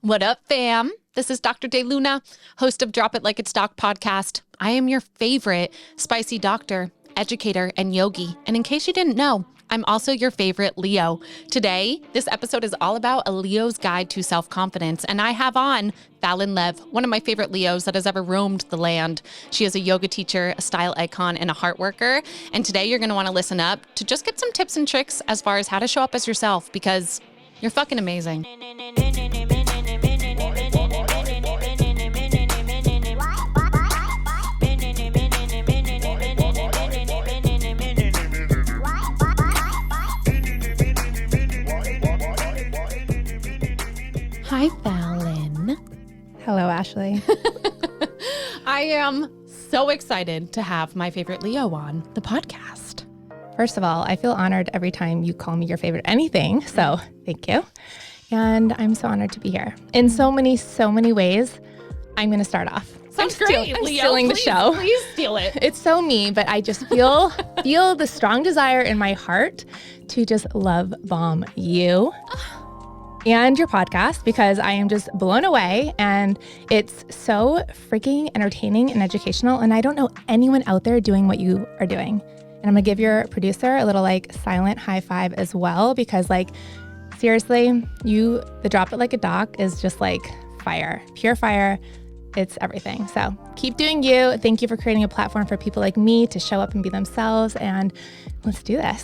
What up, fam? This is Dr. De Luna, host of Drop It Like It's Doc podcast. I am your favorite spicy doctor, educator, and yogi. And in case you didn't know, I'm also your favorite Leo. Today, this episode is all about a Leo's guide to self-confidence. And I have on Fallon Lev, one of my favorite Leos that has ever roamed the land. She is a yoga teacher, a style icon, and a heart worker. And today you're going to want to listen up to just get some tips and tricks as far as how to show up as yourself, because you're fucking amazing. Hi, Fallon. Hello, Ashley. I am so excited to have my favorite Leo on the podcast. First of all, I feel honored every time you call me your favorite anything. So thank you. And I'm so honored to be here. In so many ways, I'm going to start off. Sounds great, I'm Leo. stealing the show. Please steal it. It's so me, but I just feel the strong desire in my heart to just love bomb you and your podcast, because I am just blown away and it's so freaking entertaining and educational. And I don't know anyone out there doing what you are doing. And I'm gonna give your producer a little silent high five as well, because seriously, the Drop It Like a Doc is just fire, pure fire. It's everything. So keep doing you. Thank you for creating a platform for people like me to show up and be themselves. And let's do this.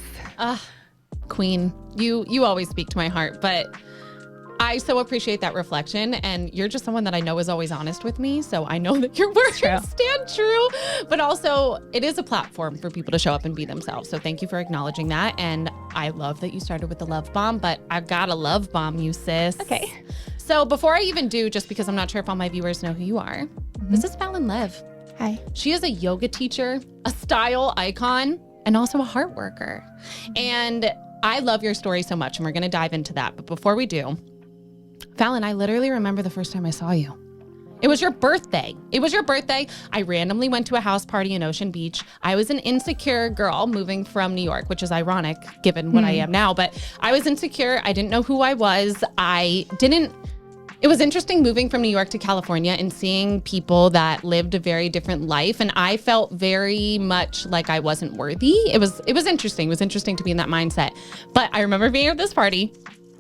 Queen, you always speak to my heart, but I so appreciate that reflection, and you're just someone that I know is always honest with me, so I know that your words stand true, but also it is a platform for people to show up and be themselves, so thank you for acknowledging that, and I love that you started with the love bomb, but I gotta love bomb you, sis. Okay. So before I even do, just because I'm not sure if all my viewers know who you are, This is Fallon Lev. Hi. She is a yoga teacher, a style icon, and also a heart worker, and I love your story so much, and we're gonna dive into that, but before we do, Fallon, I literally remember the first time I saw you. It was your birthday. I randomly went to a house party in Ocean Beach. I was an insecure girl moving from New York, which is ironic given what I am now, but I was insecure. I didn't know who I was. It was interesting moving from New York to California and seeing people that lived a very different life. And I felt very much like I wasn't worthy. It was interesting. It was interesting to be in that mindset. But I remember being at this party.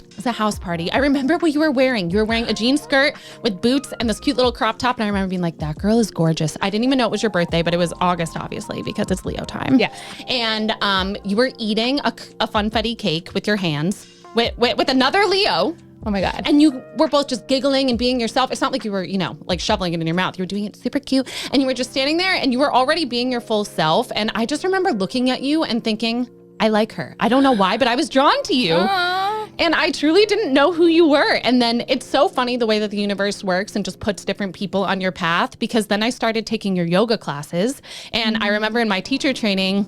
It was a house party. I remember what you were wearing. You were wearing a jean skirt with boots and this cute little crop top. And I remember being like, that girl is gorgeous. I didn't even know it was your birthday, but it was August, obviously, because it's Leo time. Yeah. And you were eating a funfetti cake with your hands with another Leo. Oh my God. And you were both just giggling and being yourself. It's not like you were, shoveling it in your mouth. You were doing it super cute. And you were just standing there and you were already being your full self. And I just remember looking at you and thinking, I like her. I don't know why, but I was drawn to you. Aww. And I truly didn't know who you were. And then it's so funny the way that the universe works and just puts different people on your path, because then I started taking your yoga classes. And I remember in my teacher training,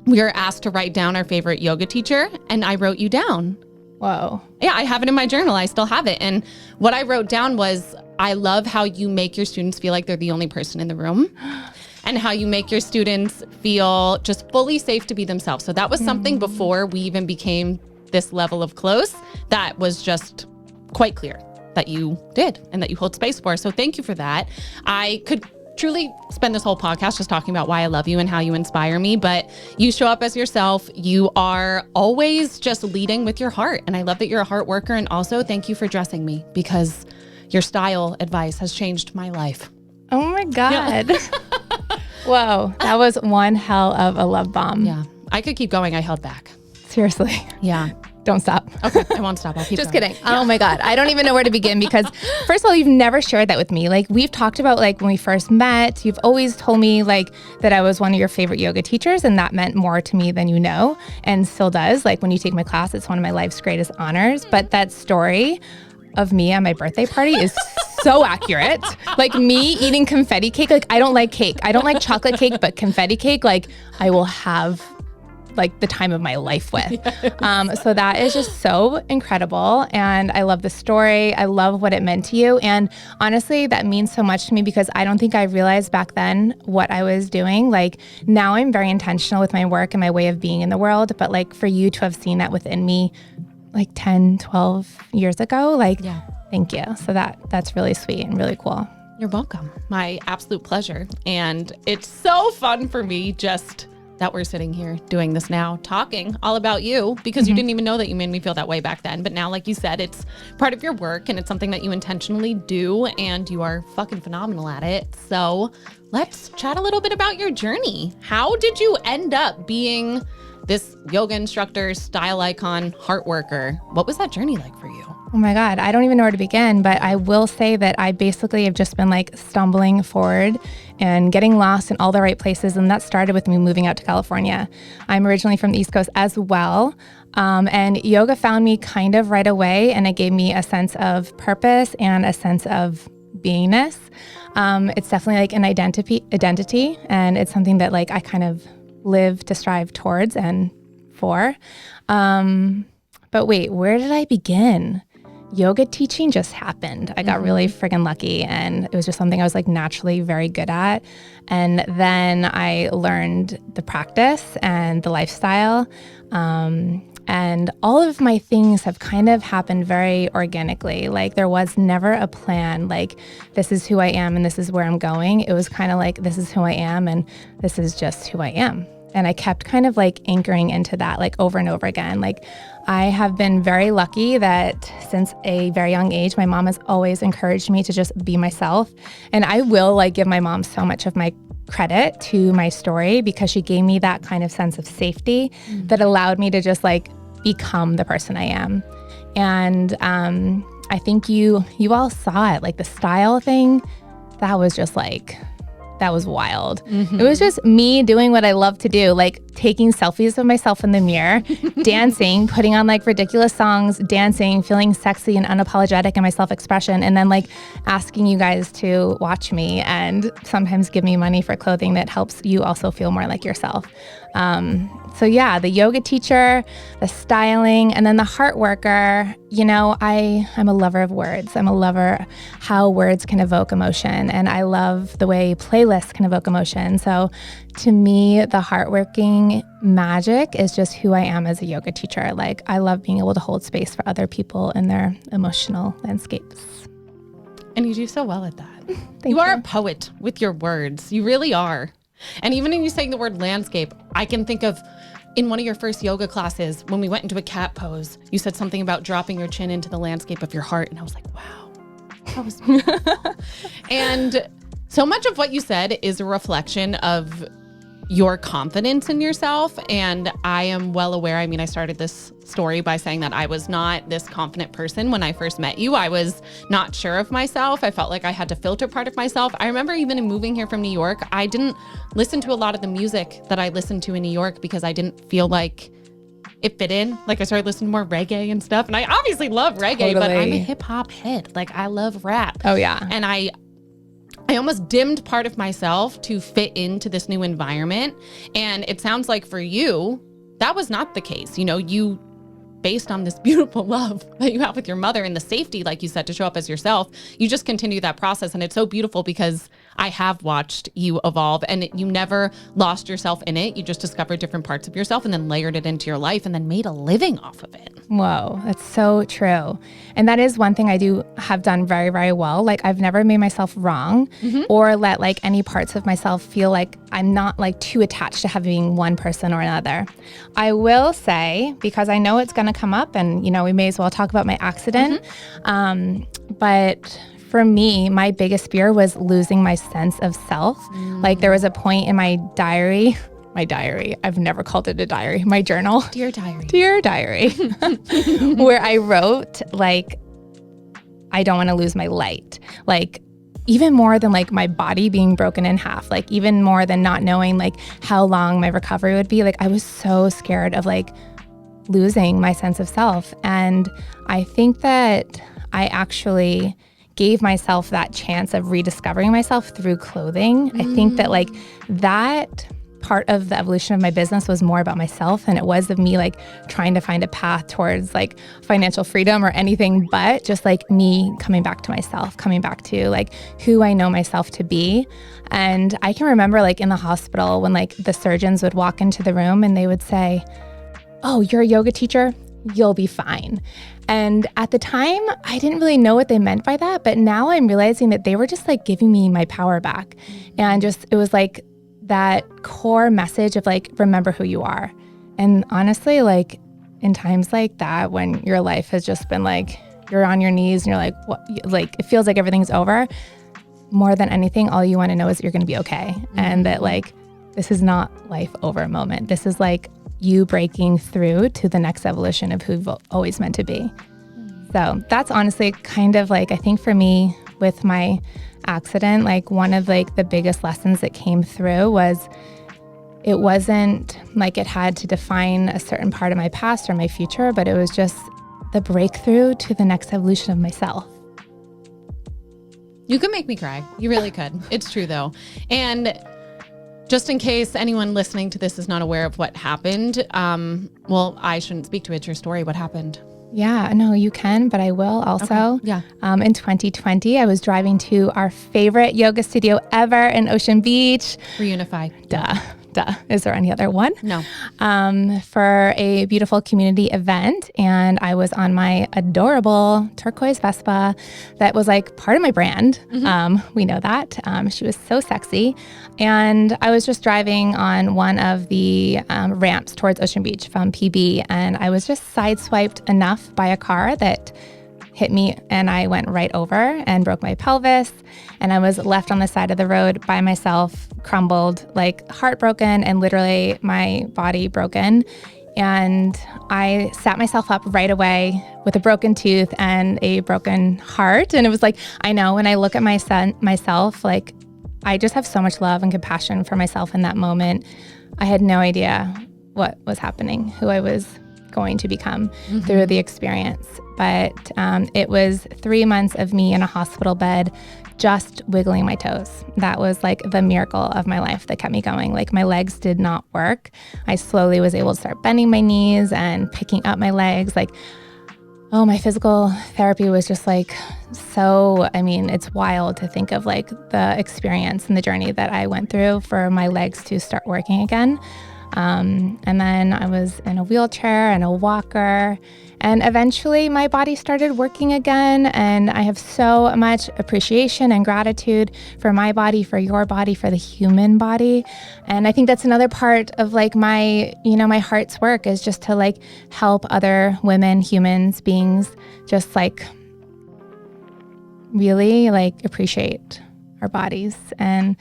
we were asked to write down our favorite yoga teacher, and I wrote you down. Whoa. Yeah, I have it in my journal. I still have it. And what I wrote down was, I love how you make your students feel like they're the only person in the room, and how you make your students feel just fully safe to be themselves. So that was something before we even became this level of close that was just quite clear that you did and that you hold space for. So thank you for that. I could truly spend this whole podcast just talking about why I love you and how you inspire me, but you show up as yourself. You are always just leading with your heart. And I love that you're a heart worker. And also thank you for dressing me, because your style advice has changed my life. Oh my God. Yeah. Whoa. That was one hell of a love bomb. Yeah. I could keep going. I held back. Seriously. Yeah. Don't stop. Okay. I won't stop. I'll keep Just going. kidding. Yeah. Oh my God. I don't even know where to begin, because first of all, you've never shared that with me. We've talked about when we first met, you've always told me that I was one of your favorite yoga teachers, and that meant more to me than you know, and still does. When you take my class, it's one of my life's greatest honors. But that story of me at my birthday party is so accurate. Me eating confetti cake. I don't like cake. I don't like chocolate cake, but confetti cake, I will have the time of my life with. So that is just so incredible. And I love the story. I love what it meant to you. And honestly, that means so much to me, because I don't think I realized back then what I was doing. Now I'm very intentional with my work and my way of being in the world. But for you to have seen that within me 10, 12 years ago, Thank you. So that's really sweet and really cool. You're welcome. My absolute pleasure. And it's so fun for me just that we're sitting here doing this now, talking all about you, because you didn't even know that you made me feel that way back then. But now, like you said, it's part of your work and it's something that you intentionally do, and you are fucking phenomenal at it. So let's chat a little bit about your journey. How did you end up being this yoga instructor, style icon, heart worker? What was that journey like for you? Oh my God, I don't even know where to begin, but I will say that I basically have just been like stumbling forward and getting lost in all the right places. And that started with me moving out to California. I'm originally from the East Coast as well. And yoga found me kind of right away, and it gave me a sense of purpose and a sense of beingness. It's definitely like an identity, and it's something that like I kind of live to strive towards and for. But wait, where did I begin? Yoga teaching just happened. I got really friggin' lucky, and it was just something I was like naturally very good at. And then I learned the practice and the lifestyle. And all of my things have kind of happened very organically. Like there was never a plan, like this is who I am and this is where I'm going. It was kind of like, this is who I am and this is just who I am. And I kept kind of like anchoring into that like over and over again. Like I have been very lucky that since a very young age, my mom has always encouraged me to just be myself. And I will like give my mom so much of my credit to my story, because she gave me that kind of sense of safety that allowed me to just like become the person I am. And I think you all saw it, like the style thing, that was just like, that was wild. It was just me doing what I love to do, like taking selfies of myself in the mirror, dancing, putting on like ridiculous songs, dancing, feeling sexy and unapologetic in my self-expression, and then like asking you guys to watch me and sometimes give me money for clothing that helps you also feel more like yourself. So yeah, the yoga teacher, the styling, and then the heart worker, you know, I'm a lover of words. I'm a lover how words can evoke emotion, and I love the way playlists can evoke emotion. So to me, the heart working magic is just who I am as a yoga teacher. Like I love being able to hold space for other people in their emotional landscapes. And you do so well at that. Thank You are a poet with your words. You really are. And even in you saying the word landscape, I can think of in one of your first yoga classes, when we went into a cat pose, you said something about dropping your chin into the landscape of your heart. And I was like, wow, that was beautiful. And so much of what you said is a reflection of your confidence in yourself. And I am well aware. I mean, I started this story by saying that I was not this confident person when I first met you. I was not sure of myself. I felt like I had to filter part of myself. I remember even in moving here from New York, I didn't listen to a lot of the music that I listened to in New York because I didn't feel like it fit in. Like I started listening to more reggae and stuff. And I obviously love reggae, but I'm a hip hop head. Like I love rap. Oh yeah. And I almost dimmed part of myself to fit into this new environment. And it sounds like for you, that was not the case. You know, you, based on this beautiful love that you have with your mother and the safety, like you said, to show up as yourself, you just continue that process. And it's so beautiful because I have watched you evolve and you never lost yourself in it. You just discovered different parts of yourself and then layered it into your life and then made a living off of it. Whoa, that's so true. And that is one thing I do have done very, very well. Like I've never made myself wrong or let like any parts of myself feel like I'm not like too attached to having one person or another. I will say, because I know it's going to come up and, you know, we may as well talk about my accident. But for me, my biggest fear was losing my sense of self. Like there was a point in my diary, I've never called it a diary, my journal. Dear diary. Dear diary, where I wrote like, I don't want to lose my light. Like even more than like my body being broken in half, like even more than not knowing like how long my recovery would be. Like I was so scared of like losing my sense of self. And I think that I actually gave myself that chance of rediscovering myself through clothing. I think that like that part of the evolution of my business was more about myself than it was of me like trying to find a path towards like financial freedom or anything, but just like me coming back to myself, coming back to like who I know myself to be. And I can remember like in the hospital when like the surgeons would walk into the room and they would say, "Oh, you're a yoga teacher? you'll be fine. And at the time, I didn't really know what they meant by that. But now I'm realizing that they were just like giving me my power back. And just, it was like that core message of like, remember who you are. And honestly, like in times like that, when your life has just been like, you're on your knees and you're like, what? Like, it feels like everything's over. More than anything, all you want to know is that you're going to be okay. And that like, this is not life over moment. This is like you breaking through to the next evolution of who you've always meant to be. So that's honestly kind of like, I think for me with my accident, like one of like the biggest lessons that came through was it wasn't like it had to define a certain part of my past or my future, but it was just the breakthrough to the next evolution of myself. You could make me cry. You really could. It's true though. And just in case anyone listening to this is not aware of what happened, well, I shouldn't speak to it. It's your story. What happened? Yeah, no, you can, but I will also. Okay. Yeah. In 2020, I was driving to our favorite yoga studio ever in Ocean Beach. Reunify. Duh. Is there any other one? No. For a beautiful community event. And I was on my adorable turquoise Vespa that was like part of my brand. We know that. She was so sexy. And I was just driving on one of the ramps towards Ocean Beach from PB. And I was just sideswiped enough by a car that hit me, and I went right over and broke my pelvis, and I was left on the side of the road by myself, crumbled, like heartbroken, and literally my body broken. And I sat myself up right away with a broken tooth and a broken heart. And it was like, I know when I look at myself, like I just have so much love and compassion for myself in that moment. I had no idea what was happening, who I was going to become through the experience. But it was 3 months of me in a hospital bed, just wiggling my toes. That was like the miracle of my life that kept me going. Like my legs did not work. I slowly was able to start bending my knees and picking up my legs. Like, oh, my physical therapy was just like so, I mean, it's wild to think of like the experience and the journey that I went through for my legs to start working again. And then I was in a wheelchair and a walker, and eventually my body started working again. And I have so much appreciation and gratitude for my body, for your body, for the human body. And I think that's another part of like my, my heart's work is just to like help other women, humans, beings, just like really like appreciate our bodies. And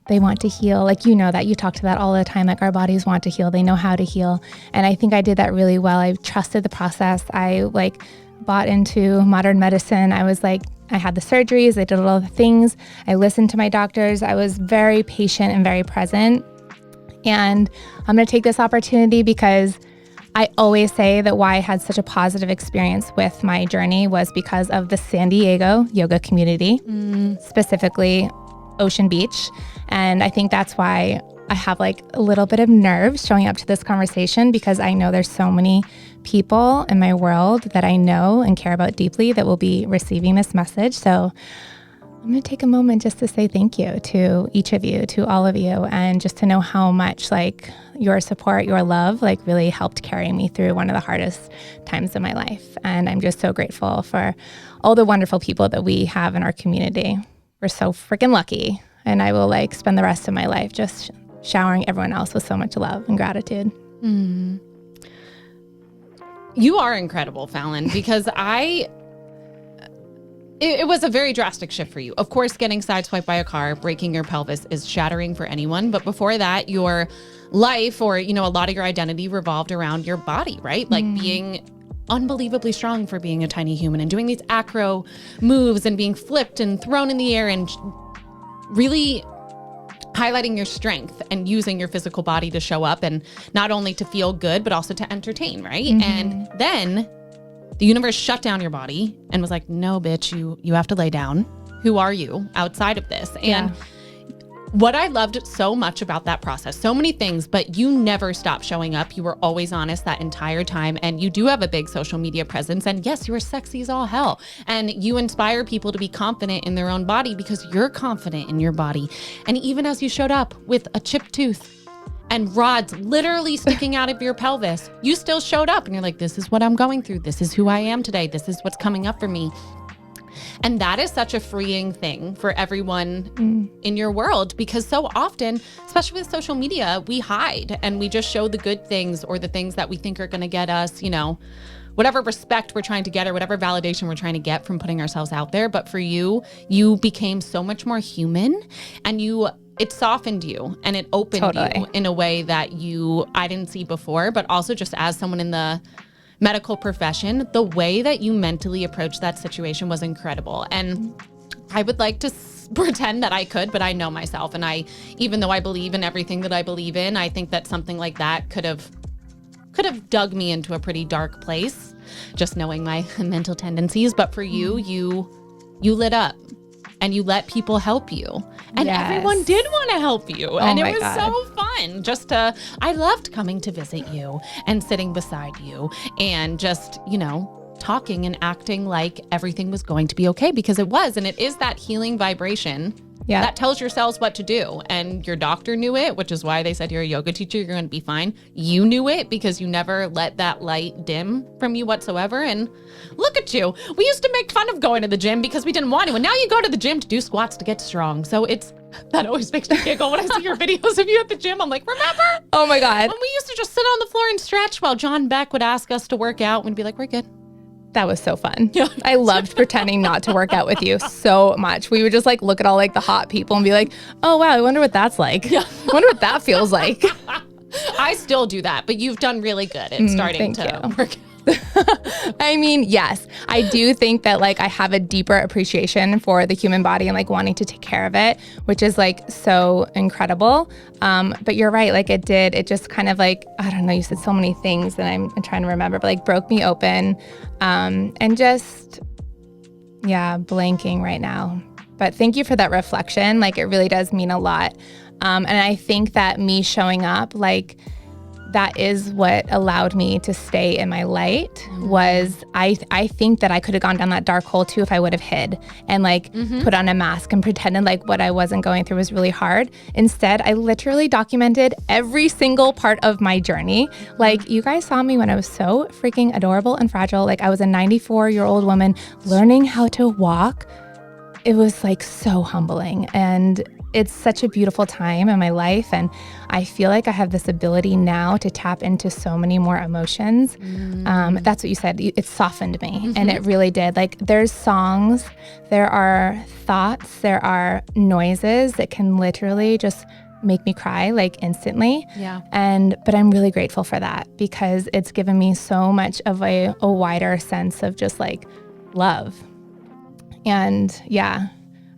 they want to heal. Like, that you talk to that all the time. Like our bodies want to heal. They know how to heal. And I think I did that really well. I trusted the process. I like bought into modern medicine. I was like, I had the surgeries. I did all the things. I listened to my doctors. I was very patient and very present. And I'm going to take this opportunity because I always say that why I had such a positive experience with my journey was because of the San Diego yoga community, specifically Ocean Beach. And I think that's why I have like a little bit of nerves showing up to this conversation, because I know there's so many people in my world that I know and care about deeply that will be receiving this message. So I'm going to take a moment just to say thank you to each of you, to all of you, and just to know how much like your support, your love, like really helped carry me through one of the hardest times of my life. And I'm just so grateful for all the wonderful people that we have in our community. We're so freaking lucky. And I will like spend the rest of my life just showering everyone else with so much love and gratitude. You are incredible, Fallon, because it was a very drastic shift for you. Of course, getting sideswiped by a car, breaking your pelvis is shattering for anyone. But before that, your life or, a lot of your identity revolved around your body, right? Like being unbelievably strong for being a tiny human and doing these acro moves and being flipped and thrown in the air and really highlighting your strength and using your physical body to show up and not only to feel good, but also to entertain, right? And then the universe shut down your body and was like, no, bitch, you have to lay down. Who are you outside of this? And what I loved so much about that process, so many things, but you never stopped showing up. You were always honest that entire time. And you do have a big social media presence. And yes, you are sexy as all hell. And you inspire people to be confident in their own body because you're confident in your body. And even as you showed up with a chipped tooth and rods literally sticking out of your pelvis, you still showed up and you're like, this is what I'm going through. This is who I am today. This is what's coming up for me. And that is such a freeing thing for everyone in your world, because so often, especially with social media, we hide and we just show the good things or the things that we think are going to get us, you know, whatever respect we're trying to get or whatever validation we're trying to get from putting ourselves out there. But for you, you became so much more human, and it softened you and it opened you in a way that I didn't see before. But also, just as someone in the medical profession, the way that you mentally approached that situation was incredible. And I would like to pretend that I could, but I know myself. And even though I believe in everything that I believe in, I think that something like that could have dug me into a pretty dark place, just knowing my mental tendencies. But for you lit up and you let people help you. And everyone did want to help you. And it was so fun. I loved coming to visit you and sitting beside you and just, you know, talking and acting like everything was going to be okay, because it was. And it is that healing vibration that tells your cells what to do. And your doctor knew it, which is why they said you're a yoga teacher, you're going to be fine. You knew it because you never let that light dim from you whatsoever. And look at you. We used to make fun of going to the gym because we didn't want to. And now you go to the gym to do squats to get strong. So that always makes me giggle when I see your videos of you at the gym. I'm like, remember? Oh my God. When we used to just sit on the floor and stretch while John Beck would ask us to work out, we'd be like, we're good. That was so fun. Yeah. I loved pretending not to work out with you so much. We would just like look at all like the hot people and be like, oh wow, I wonder what that's like. Yeah. I wonder what that feels like. I still do that, but you've done really good at starting to work out. I mean, yes, I do think that like I have a deeper appreciation for the human body and like wanting to take care of it, which is like so incredible. But you're right. Like it just kind of like, I don't know, you said so many things and I'm trying to remember, but like broke me open, and just, blanking right now. But thank you for that reflection. Like it really does mean a lot. And I think that me showing up, like, that is what allowed me to stay in my light. Was I think that I could have gone down that dark hole too if I would have hid and like put on a mask and pretended like what I wasn't going through was really hard. Instead, I literally documented every single part of my journey. Like you guys saw me when I was so freaking adorable and fragile. Like I was a 94-year-old woman learning how to walk. It was like so humbling, and it's such a beautiful time in my life. And I feel like I have this ability now to tap into so many more emotions. That's what you said. It softened me. And it really did. Like there's songs, there are thoughts, there are noises that can literally just make me cry like instantly. Yeah. But I'm really grateful for that, because it's given me so much of a wider sense of just like love. And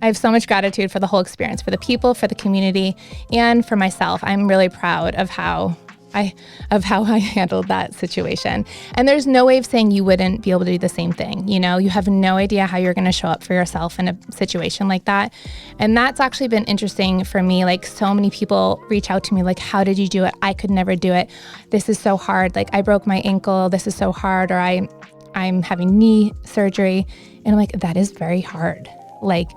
I have so much gratitude for the whole experience, for the people, for the community, and for myself. I'm really proud of how I handled that situation. And there's no way of saying you wouldn't be able to do the same thing. You know, you have no idea how you're going to show up for yourself in a situation like that. And that's actually been interesting for me. Like so many people reach out to me like, how did you do it? I could never do it. This is so hard. Like I broke my ankle. This is so hard. Or I'm having knee surgery. And I'm like, that is very hard. Like,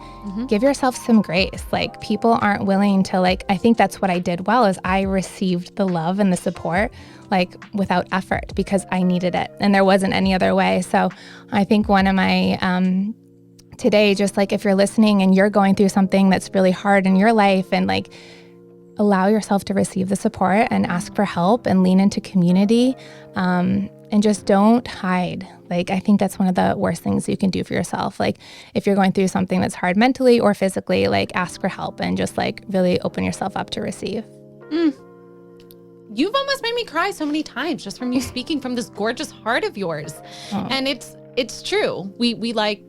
give yourself some grace. Like, people aren't willing to, like, I think that's what I did well, is I received the love and the support, like, without effort, because I needed it. And there wasn't any other way. So I think one of my, today, just like, if you're listening and you're going through something that's really hard in your life, and like, allow yourself to receive the support and ask for help and lean into community, and just don't hide. Like, I think that's one of the worst things you can do for yourself. Like, if you're going through something that's hard mentally or physically, like, ask for help and just like really open yourself up to receive. You've almost made me cry so many times just from you speaking from this gorgeous heart of yours. And it's true. We like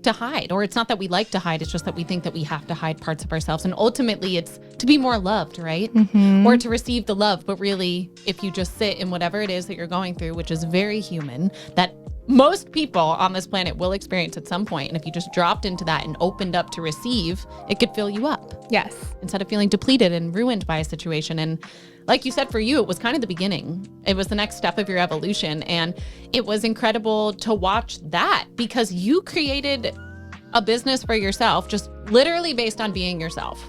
to hide, or it's not that we like to hide, it's just that we think that we have to hide parts of ourselves. And ultimately it's to be more loved, right? Or to receive the love. But really, if you just sit in whatever it is that you're going through, which is very human, that most people on this planet will experience at some point. And if you just dropped into that and opened up to receive, it could fill you up. Yes. Instead of feeling depleted and ruined by a situation. And like you said, for you, it was kind of the beginning. It was the next step of your evolution. And it was incredible to watch that, because you created a business for yourself, just literally based on being yourself.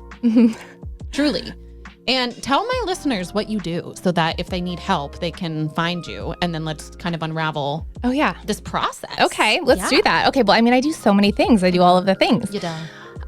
Truly. And tell my listeners what you do so that if they need help, they can find you. And then let's kind of unravel this process. Okay, let's do that. Okay, well, I mean, I do so many things. I do all of the things. You do.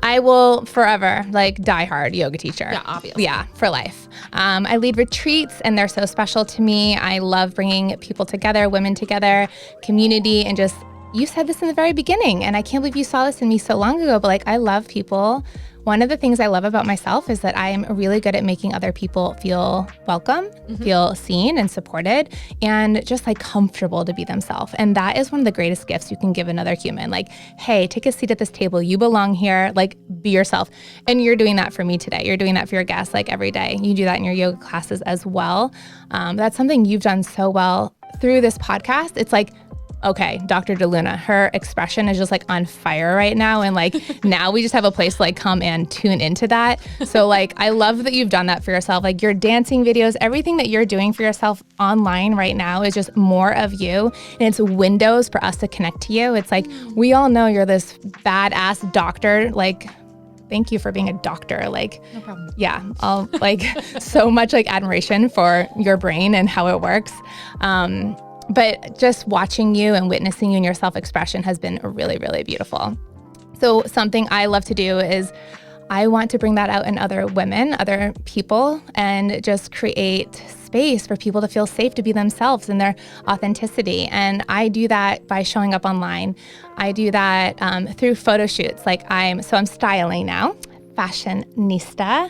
I will forever die hard yoga teacher. Yeah, obviously. Yeah, for life. I lead retreats and they're so special to me. I love bringing people together, women together, community, and just, you said this in the very beginning, and I can't believe you saw this in me so long ago, but like, I love people. One of the things I love about myself is that I'm really good at making other people feel welcome, feel seen and supported, and just like comfortable to be themselves. And that is one of the greatest gifts you can give another human. Like, hey, take a seat at this table. You belong here. Like, be yourself. And you're doing that for me today. You're doing that for your guests like every day. You do that in your yoga classes as well. That's something you've done so well through this podcast. It's like, okay, Dr. DeLuna, her expression is just like on fire right now. And like, now we just have a place to like come and tune into that. So like, I love that you've done that for yourself. Like your dancing videos, everything that you're doing for yourself online right now is just more of you. And it's windows for us to connect to you. It's like, we all know you're this badass doctor. Like, thank you for being a doctor. Like, no problem. Yeah, I'll like so much like admiration for your brain and how it works. But just watching you and witnessing you in your self-expression has been really, really beautiful. So something I love to do is I want to bring that out in other women, other people, and just create space for people to feel safe to be themselves and their authenticity. And I do that by showing up online. I do that through photo shoots. Like I'm styling now, fashionista.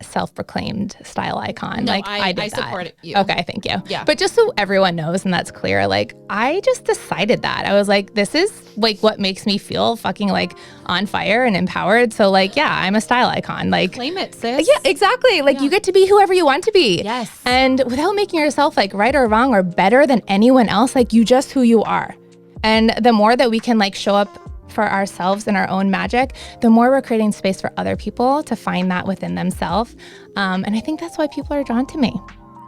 Self-proclaimed style icon. No, like I did I that. support you. Okay, thank you. Yeah. But just so everyone knows and that's clear, like I just decided that. I was like, this is like what makes me feel fucking like on fire and empowered. So like, yeah, I'm a style icon. Like claim it, sis. Yeah, exactly. Like you get to be whoever you want to be. Yes. And without making yourself like right or wrong or better than anyone else, like you just who you are. And the more that we can like show up for ourselves and our own magic, the more we're creating space for other people to find that within themselves. And I think that's why people are drawn to me.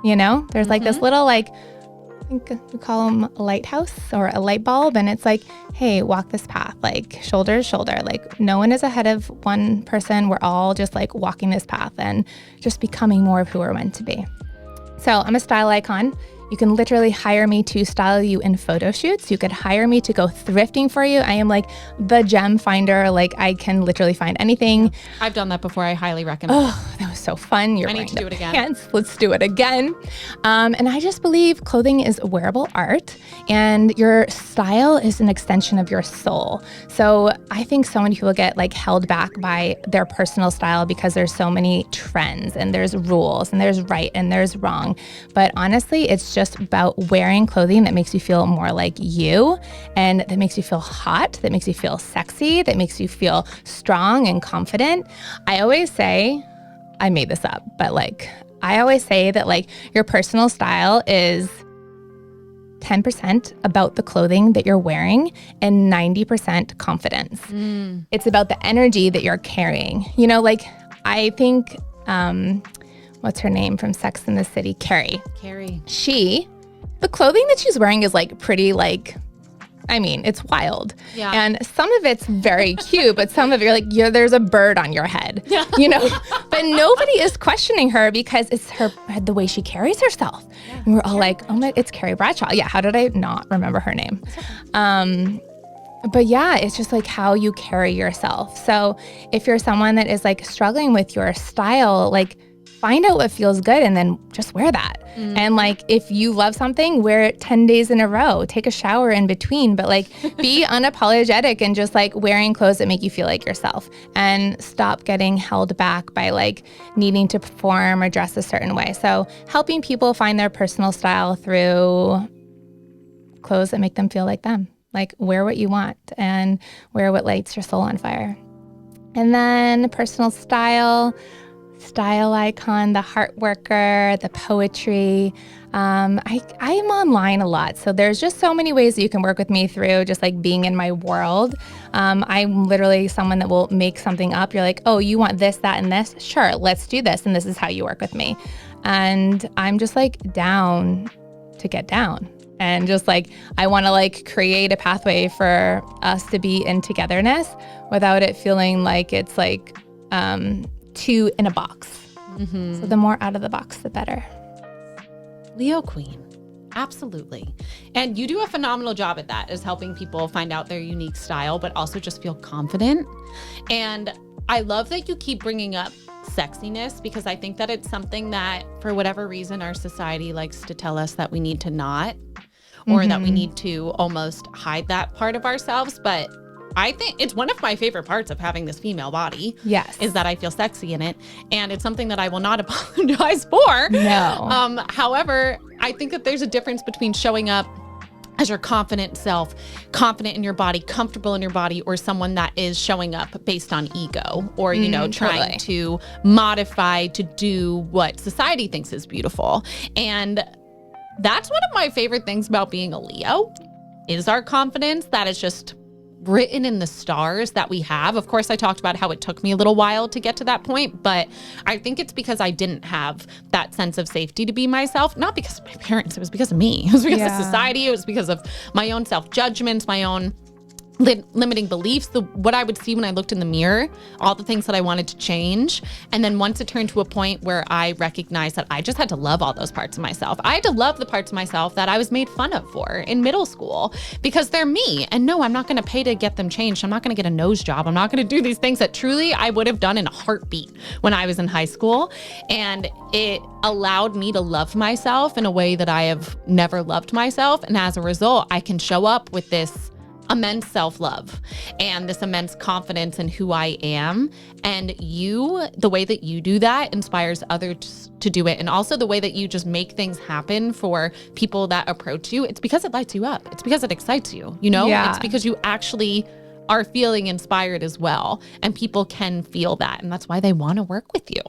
You know, there's like this little, like, I think we call them a lighthouse or a light bulb. And it's like, hey, walk this path, like shoulder to shoulder. Like no one is ahead of one person. We're all just like walking this path and just becoming more of who we're meant to be. So I'm a style icon. You can literally hire me to style you in photo shoots. You could hire me to go thrifting for you. I am like the gem finder. Like I can literally find anything. I've done that before. I highly recommend it. Oh, that was so fun. I need to do it again. Pants. Let's do it again. And I just believe clothing is wearable art and your style is an extension of your soul. So I think so many people get like held back by their personal style because there's so many trends and there's rules and there's right and there's wrong. But honestly, it's just about wearing clothing that makes you feel more like you and that makes you feel hot, that makes you feel sexy, that makes you feel strong and confident. I always say, I made this up, but like, I always say that like your personal style is 10% about the clothing that you're wearing and 90% confidence. It's about the energy that you're carrying. You know, like I think, what's her name from Sex and the City? Carrie. The clothing that she's wearing is like pretty like, I mean, it's wild. Yeah. And some of it's very cute, but some of you're like, there's a bird on your head, you know, but nobody is questioning her because it's the way she carries herself. Yeah. And we're all like, oh my, it's Carrie Bradshaw. Yeah. How did I not remember her name? But yeah, it's just like how you carry yourself. So if you're someone that is like struggling with your style, like find out what feels good and then just wear that. And like, if you love something, wear it 10 days in a row, take a shower in between, but like be unapologetic and just like wearing clothes that make you feel like yourself and stop getting held back by like needing to perform or dress a certain way. So helping people find their personal style through clothes that make them feel like them. Like wear what you want and wear what lights your soul on fire. And then personal style icon, the heart worker, the poetry. I'm online a lot. So there's just so many ways that you can work with me through just like being in my world. I'm literally someone that will make something up. You're like, oh, you want this, that, and this? Sure, let's do this. And this is how you work with me. And I'm just like down to get down. And just like, I want to like create a pathway for us to be in togetherness without it feeling like it's like, two in a box. So the more out of the box, the better. Leo Queen. Absolutely. And you do a phenomenal job at that, is helping people find out their unique style, but also just feel confident. And I love that you keep bringing up sexiness, because I think that it's something that, for whatever reason, our society likes to tell us that we need to not, or that we need to almost hide that part of ourselves. But I think it's one of my favorite parts of having this female body. Yes. Is that I feel sexy in it. And it's something that I will not apologize for. No. However, I think that there's a difference between showing up as your confident self, confident in your body, comfortable in your body, or someone that is showing up based on ego, or, you know, trying to modify to do what society thinks is beautiful. And that's one of my favorite things about being a Leo, is our confidence that is just written in the stars that we have. Of course, I talked about how it took me a little while to get to that point, but I think it's because I didn't have that sense of safety to be myself. Not because of my parents, it was because of me. It was because of society. It was because of my own self-judgments, my own limiting beliefs, what I would see when I looked in the mirror, all the things that I wanted to change. And then once it turned to a point where I recognized that I just had to love all those parts of myself. I had to love the parts of myself that I was made fun of for in middle school, because they're me. And no, I'm not going to pay to get them changed. I'm not going to get a nose job. I'm not going to do these things that truly I would have done in a heartbeat when I was in high school. And it allowed me to love myself in a way that I have never loved myself. And as a result, I can show up with this immense self-love and this immense confidence in who I am. And you, the way that you do that inspires others to do it. And also the way that you just make things happen for people that approach you. It's because it lights you up. It's because it excites you, you know? Yeah. It's because you actually are feeling inspired as well. And people can feel that. And that's why they want to work with you.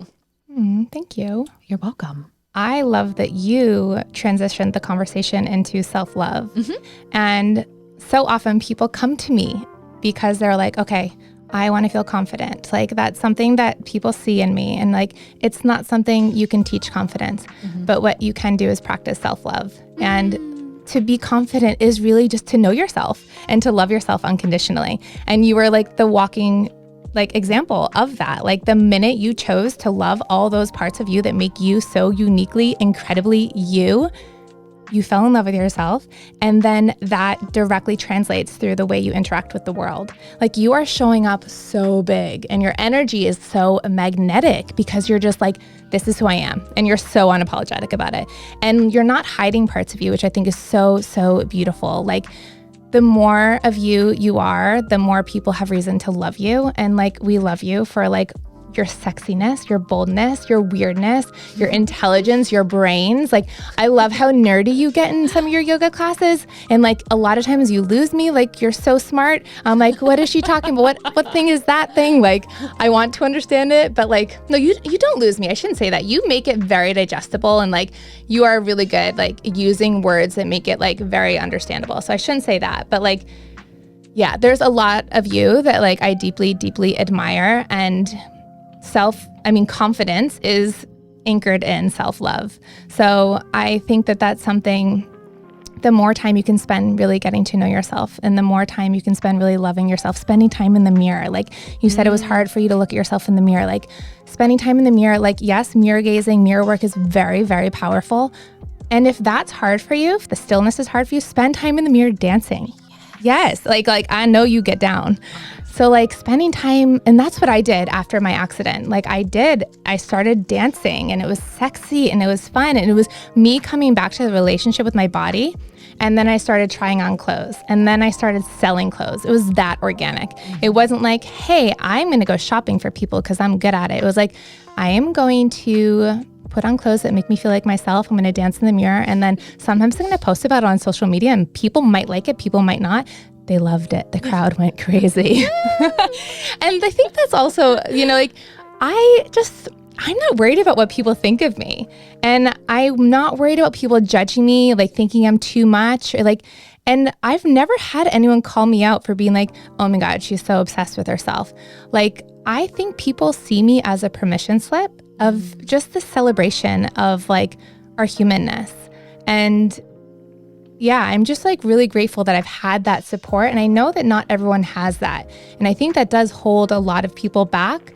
Thank you. You're welcome. I love that you transitioned the conversation into self-love. And so often people come to me because they're like, okay, I want to feel confident. Like, that's something that people see in me. And like, it's not something you can teach confidence, but what you can do is practice self-love. And to be confident is really just to know yourself and to love yourself unconditionally. And you were like the walking like example of that. Like, the minute you chose to love all those parts of you that make you so uniquely, incredibly you fell in love with yourself. And then that directly translates through the way you interact with the world. Like, you are showing up so big and your energy is so magnetic because you're just like, this is who I am. And you're so unapologetic about it. And you're not hiding parts of you, which I think is so, so beautiful. Like, the more of you are, the more people have reason to love you. And like, we love you for like your sexiness, your boldness, your weirdness, your intelligence, your brains. Like, I love how nerdy you get in some of your yoga classes. And like, a lot of times you lose me. Like, you're so smart. I'm like, what is she talking about? What thing is that thing? Like, I want to understand it, but like, no, you don't lose me. I shouldn't say that. You make it very digestible, and like, you are really good, like using words that make it like very understandable. So I shouldn't say that, but like, yeah, there's a lot of you that like I deeply, deeply admire. And confidence is anchored in self-love. So I think that that's something, the more time you can spend really getting to know yourself, and the more time you can spend really loving yourself, spending time in the mirror. Like you said, it was hard for you to look at yourself in the mirror. Like, spending time in the mirror, like, yes, mirror gazing, mirror work is very, very powerful. And if that's hard for you, if the stillness is hard for you, spend time in the mirror dancing. Yes. Like I know you get down. So like, spending time, and that's what I did after my accident. Like I started dancing, and it was sexy and it was fun, and it was me coming back to the relationship with my body. And then I started trying on clothes, and then I started selling clothes. It was that organic. It wasn't like, hey, I'm going to go shopping for people because I'm good at it. It was like, I am going to put on clothes that make me feel like myself. I'm going to dance in the mirror. And then sometimes I'm going to post about it on social media, and people might like it, people might not. They loved it. The crowd went crazy. And I think that's also, like, I'm not worried about what people think of me. And I'm not worried about people judging me, like thinking I'm too much, or like, and I've never had anyone call me out for being like, oh my God, she's so obsessed with herself. Like, I think people see me as a permission slip of just the celebration of like our humanness. And yeah, I'm just like really grateful that I've had that support. And I know that not everyone has that. And I think that does hold a lot of people back,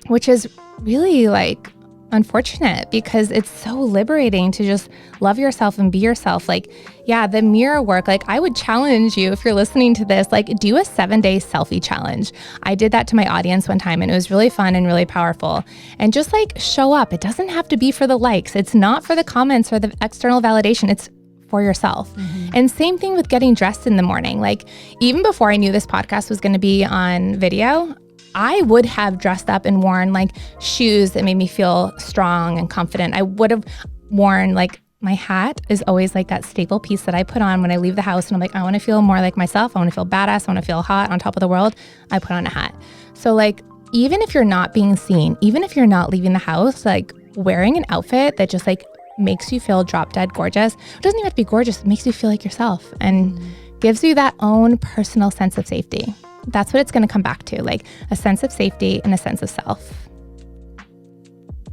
which is really like unfortunate because it's so liberating to just love yourself and be yourself. Like, yeah, the mirror work, like I would challenge you if you're listening to this, like do a 7-day selfie challenge. I did that to my audience one time and it was really fun and really powerful. And just like show up. It doesn't have to be for the likes. It's not for the comments or the external validation. It's for yourself. And same thing with getting dressed in the morning. Like even before I knew this podcast was going to be on video, I would have dressed up and worn like shoes that made me feel strong and confident. I would have worn like my hat is always like that staple piece that I put on when I leave the house and I'm like, I want to feel more like myself. I want to feel badass. I want to feel hot on top of the world. I put on a hat. So like, even if you're not being seen, even if you're not leaving the house, like wearing an outfit that just like makes you feel drop dead gorgeous. It doesn't even have to be gorgeous. It makes you feel like yourself and gives you that own personal sense of safety. That's what it's going to come back to, like a sense of safety and a sense of self.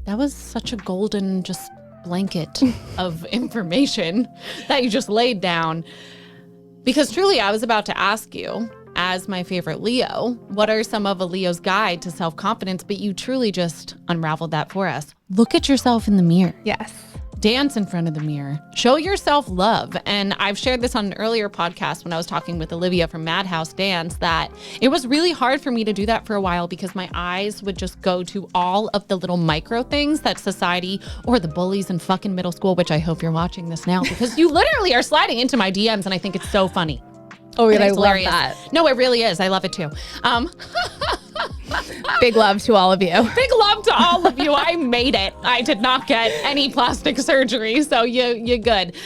That was such a golden just blanket of information that you just laid down. Because truly, I was about to ask you, as my favorite Leo, what are some of a Leo's guide to self-confidence? But you truly just unraveled that for us. Look at yourself in the mirror. Yes. Dance in front of the mirror. Show yourself love. And I've shared this on an earlier podcast when I was talking with Olivia from Madhouse Dance, that it was really hard for me to do that for a while because my eyes would just go to all of the little micro things that society or the bullies in fucking middle school, which I hope you're watching this now because you literally are sliding into my DMs and I think it's so funny. Oh, I love that. No, it really is. I love it too. Big love to all of you. Big love to all of you. I made it. I did not get any plastic surgery, so you're good.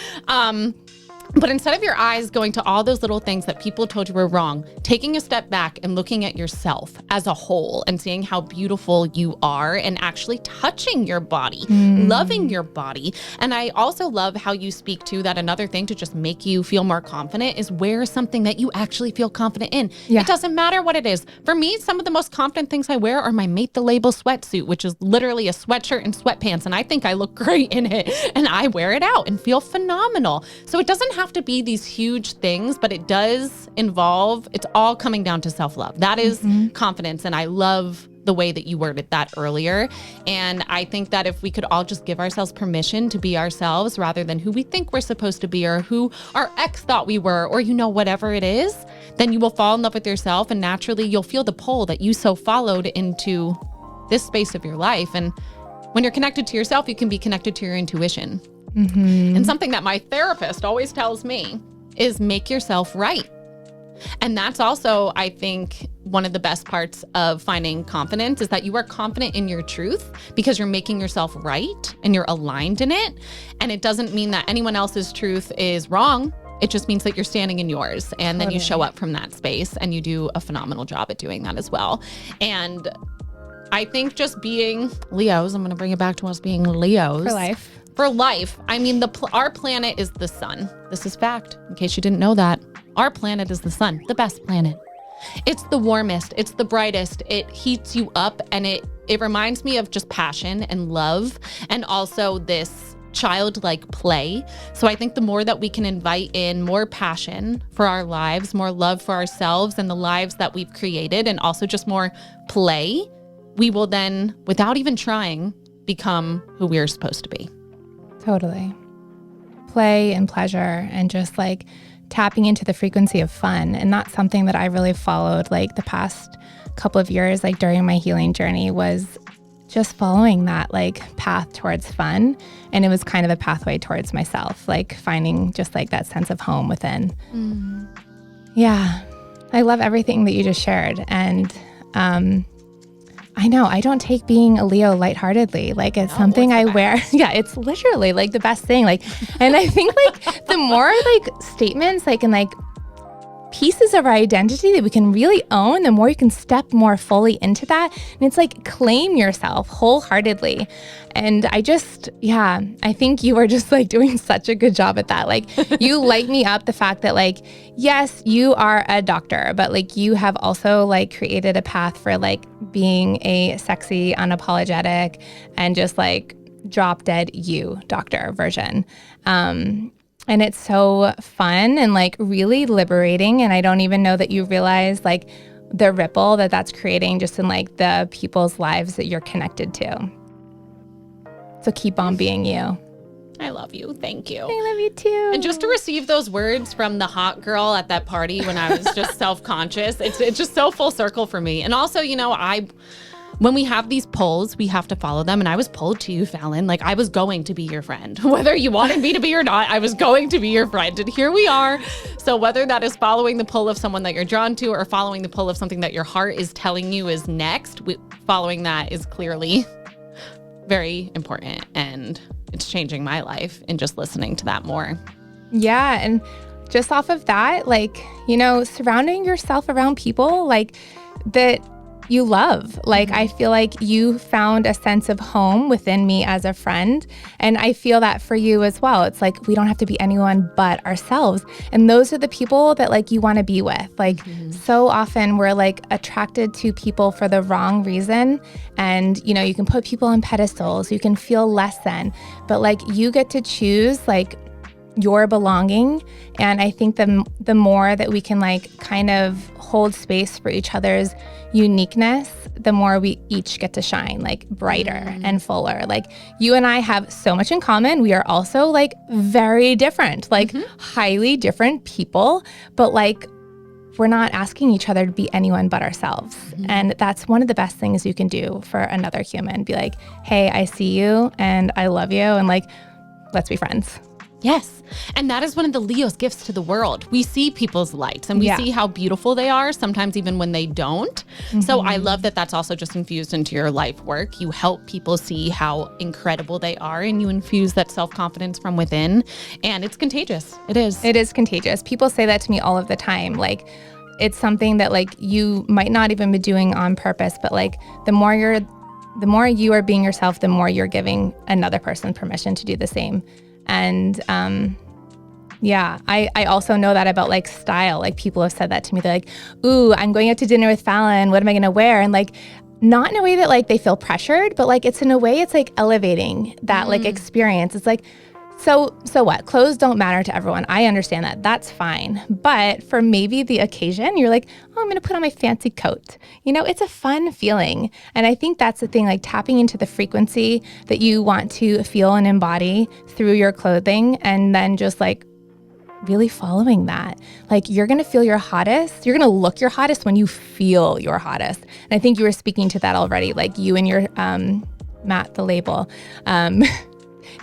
But instead of your eyes going to all those little things that people told you were wrong, taking a step back and looking at yourself as a whole and seeing how beautiful you are and actually touching your body, loving your body. And I also love how you speak to that another thing to just make you feel more confident is wear something that you actually feel confident in. Yeah. It doesn't matter what it is. For me, some of the most confident things I wear are my Mate the Label sweatsuit, which is literally a sweatshirt and sweatpants. And I think I look great in it and I wear it out and feel phenomenal. So it doesn't have to be these huge things, but it does involve, it's all coming down to self-love. That is confidence. And I love the way that you worded that earlier. And I think that if we could all just give ourselves permission to be ourselves rather than who we think we're supposed to be or who our ex thought we were, or, whatever it is, then you will fall in love with yourself. And naturally you'll feel the pull that you so followed into this space of your life. And when you're connected to yourself, you can be connected to your intuition. And something that my therapist always tells me is make yourself right. And that's also, I think, one of the best parts of finding confidence is that you are confident in your truth because you're making yourself right and you're aligned in it. And it doesn't mean that anyone else's truth is wrong. It just means that you're standing in yours and then you show up from that space and you do a phenomenal job at doing that as well. And I think just being Leos, I'm going to bring it back to us being Leos. For life. I mean, our planet is the sun. This is fact, in case you didn't know that. Our planet is the sun, the best planet. It's the warmest, it's the brightest. It heats you up and it reminds me of just passion and love and also this childlike play. So I think the more that we can invite in more passion for our lives, more love for ourselves and the lives that we've created, and also just more play, we will then, without even trying, become who we're supposed to be. Totally. Play and pleasure and just like tapping into the frequency of fun. And that's something that I really followed like the past couple of years, like during my healing journey, was just following that like path towards fun. And it was kind of a pathway towards myself, like finding just like that sense of home within. Yeah. I love everything that you just shared. And, I know I don't take being a Leo lightheartedly. Like it's something I wear. Yeah, it's literally like the best thing. Like, and I think like the more like statements, like and like pieces of our identity that we can really own, the more you can step more fully into that. And it's like claim yourself wholeheartedly. And I think you were just like doing such a good job at that. Like you light me up the fact that like, yes, you are a doctor, but like you have also like created a path for like being a sexy, unapologetic, and just like drop dead you doctor version. And it's so fun and like really liberating. And I don't even know that you realize like the ripple that's creating just in like the people's lives that you're connected to. So keep on being you. I love you. Thank you. I love you too. And just to receive those words from the hot girl at that party when I was just self-conscious, it's just so full circle for me. And also, when we have these polls, we have to follow them. And I was pulled to you, Fallon. Like, I was going to be your friend. Whether you wanted me to be or not, I was going to be your friend. And here we are. So whether that is following the pull of someone that you're drawn to or following the pull of something that your heart is telling you is next, following that is clearly very important. And it's changing my life and just listening to that more. Yeah. And just off of that, like, surrounding yourself around people like that you love. Like, I feel like you found a sense of home within me as a friend. And I feel that for you as well. It's like, we don't have to be anyone but ourselves. And those are the people that like you want to be with. Like so often we're like attracted to people for the wrong reason. And, you can put people on pedestals, you can feel less than, but like you get to choose like your belonging. And I think the more that we can like kind of hold space for each other's uniqueness, the more we each get to shine like brighter and fuller. Like you and I have so much in common. We are also like very different, like highly different people, but like we're not asking each other to be anyone but ourselves. And that's one of the best things you can do for another human. Be like, hey, I see you and I love you. And like, let's be friends. Yes. And that is one of the Leo's gifts to the world. We see people's lights and we see how beautiful they are, sometimes even when they don't. So I love that that's also just infused into your life work. You help people see how incredible they are and you infuse that self-confidence from within. And it's contagious. It is. It is contagious. People say that to me all of the time. Like, it's something that like you might not even be doing on purpose, but like the more you are being yourself, the more you're giving another person permission to do the same. And I also know that about like style. Like people have said that to me. They're like, ooh, I'm going out to dinner with Fallon. What am I going to wear? And like, not in a way that like they feel pressured, but like it's in a way it's like elevating that like experience. It's like, so what? Clothes don't matter to everyone. I understand that. That's fine. But for maybe the occasion, you're like, oh, I'm going to put on my fancy coat. It's a fun feeling. And I think that's the thing, like tapping into the frequency that you want to feel and embody through your clothing. And then just like really following that. Like you're going to feel your hottest. You're going to look your hottest when you feel your hottest. And I think you were speaking to that already, like you and your Matt, the label.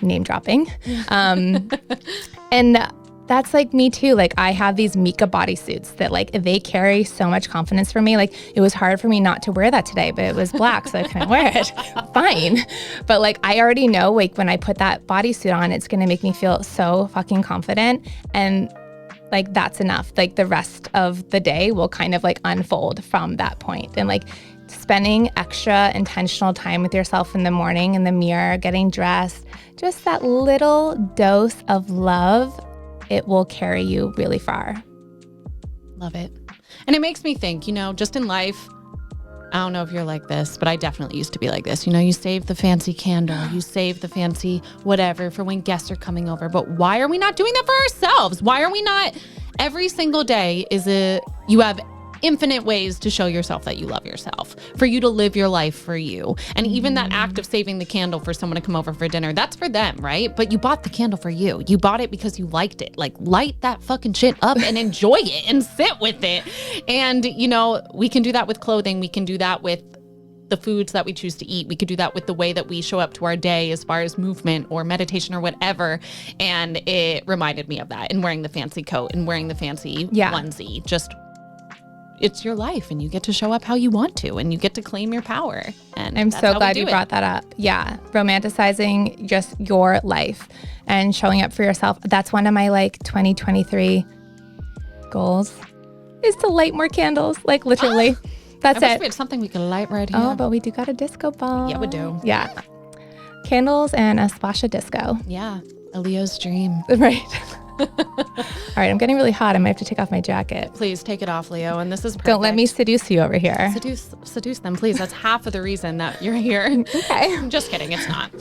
Name dropping. And that's like me too. Like I have these Mika bodysuits that like they carry so much confidence for me. Like it was hard for me not to wear that today, but it was black, so I couldn't wear it. Fine. But like I already know like when I put that bodysuit on, it's gonna make me feel so fucking confident. And like that's enough. Like the rest of the day will kind of like unfold from that point. And like spending extra intentional time with yourself in the morning in the mirror, getting dressed, just that little dose of love, it will carry you really far. Love it. And it makes me think, just in life, I don't know if you're like this, but I definitely used to be like this. You save the fancy candle, you save the fancy whatever for when guests are coming over. But why are we not doing that for ourselves? Why are we not every single day you have infinite ways to show yourself that you love yourself, for you to live your life for you. And even that act of saving the candle for someone to come over for dinner, that's for them, right? But you bought the candle for you. You bought it because you liked it. Like light that fucking shit up and enjoy it and sit with it. And, we can do that with clothing. We can do that with the foods that we choose to eat. We could do that with the way that we show up to our day as far as movement or meditation or whatever. And it reminded me of that, and wearing the fancy coat and wearing the fancy onesie. Just it's your life and you get to show up how you want to and you get to claim your power. And I'm so glad you brought that up. Yeah. Romanticizing just your life and showing up for yourself. That's one of my like 2023 goals is to light more candles. Like literally. That's it. We had something we can light right here. Oh, but we do got a disco ball. Yeah, we do. Yeah. Candles and a splash of disco. Yeah. A Leo's dream. Right. All right, I'm getting really hot. I might have to take off my jacket. Please take it off, Leo. And this is perfect. Don't let me seduce you over here. Seduce them, please. That's half of the reason that you're here. Okay. I'm just kidding. It's not.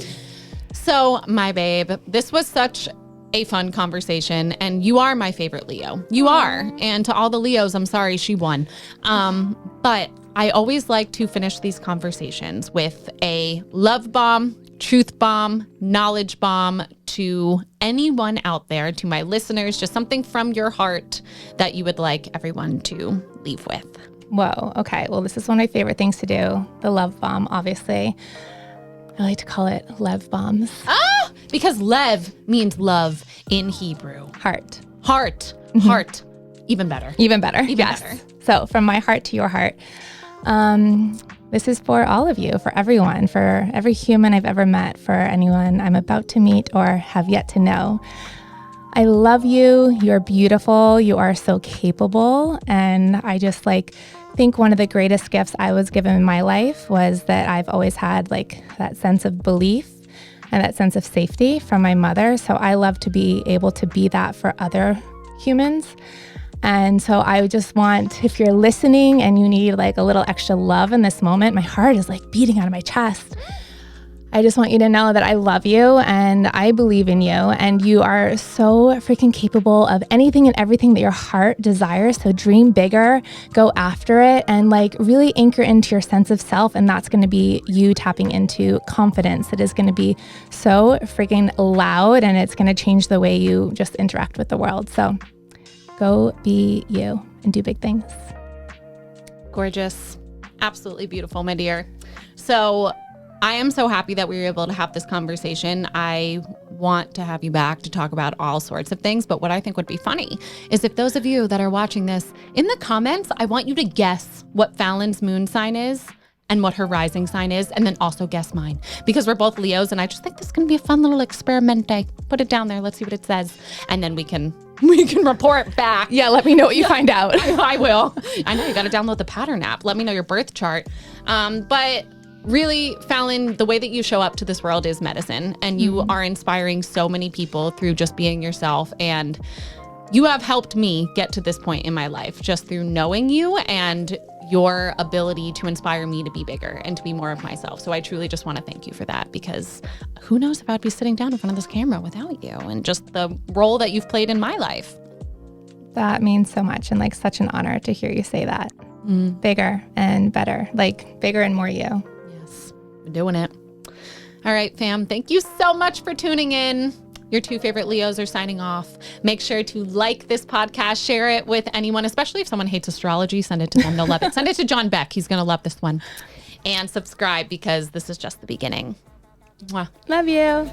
So, my babe, this was such a fun conversation. And you are my favorite Leo. You are. And to all the Leos, I'm sorry she won. But I always like to finish these conversations with a love bomb, truth bomb, knowledge bomb to anyone out there, to my listeners, just something from your heart that you would like everyone to leave with. Whoa. Okay. Well, this is one of my favorite things to do. The love bomb, obviously. I like to call it Lev bombs. Ah, because Lev means love in Hebrew. Heart. Heart. Heart. Even better. Even better. Even yes. better. So from my heart to your heart. This is for all of you, for everyone, for every human I've ever met, for anyone I'm about to meet or have yet to know. I love you. You're beautiful. You are so capable. And I just think one of the greatest gifts I was given in my life was that I've always had that sense of belief and that sense of safety from my mother. So I love to be able to be that for other humans. And so I just want, if you're listening and you need a little extra love in this moment, my heart is beating out of my chest. I just want you to know that I love you and I believe in you, and you are so freaking capable of anything and everything that your heart desires. So dream bigger, go after it, and really anchor into your sense of self. And that's going to be you tapping into confidence. It is going to be so freaking loud, and it's going to change the way you just interact with the world. So go be you and do big things. Gorgeous. Absolutely beautiful, my dear. So I am so happy that we were able to have this conversation. I want to have you back to talk about all sorts of things. But what I think would be funny is if those of you that are watching this, in the comments, I want you to guess what Fallon's moon sign is and what her rising sign is, and then also guess mine, because we're both Leos, and I just think this is going to be a fun little experiment day. Put it down there. Let's see what it says. And then we can report back. Yeah, let me know what you find out. I will. I know you got to download the pattern app. Let me know your birth chart. But really, Fallon, the way that you show up to this world is medicine, and you are inspiring so many people through just being yourself. And you have helped me get to this point in my life just through knowing you and your ability to inspire me to be bigger and to be more of myself. So I truly just want to thank you for that, because who knows if I'd be sitting down in front of this camera without you and just the role that you've played in my life. That means so much, and such an honor to hear you say that. Bigger and better, bigger and more you. Yes, we're doing it. All right, fam. Thank you so much for tuning in. Your two favorite Leos are signing off. Make sure to like this podcast, share it with anyone, especially if someone hates astrology. Send it to them. They'll love it. Send it to John Beck. He's going to love this one. And subscribe, because this is just the beginning. Mwah. Love you.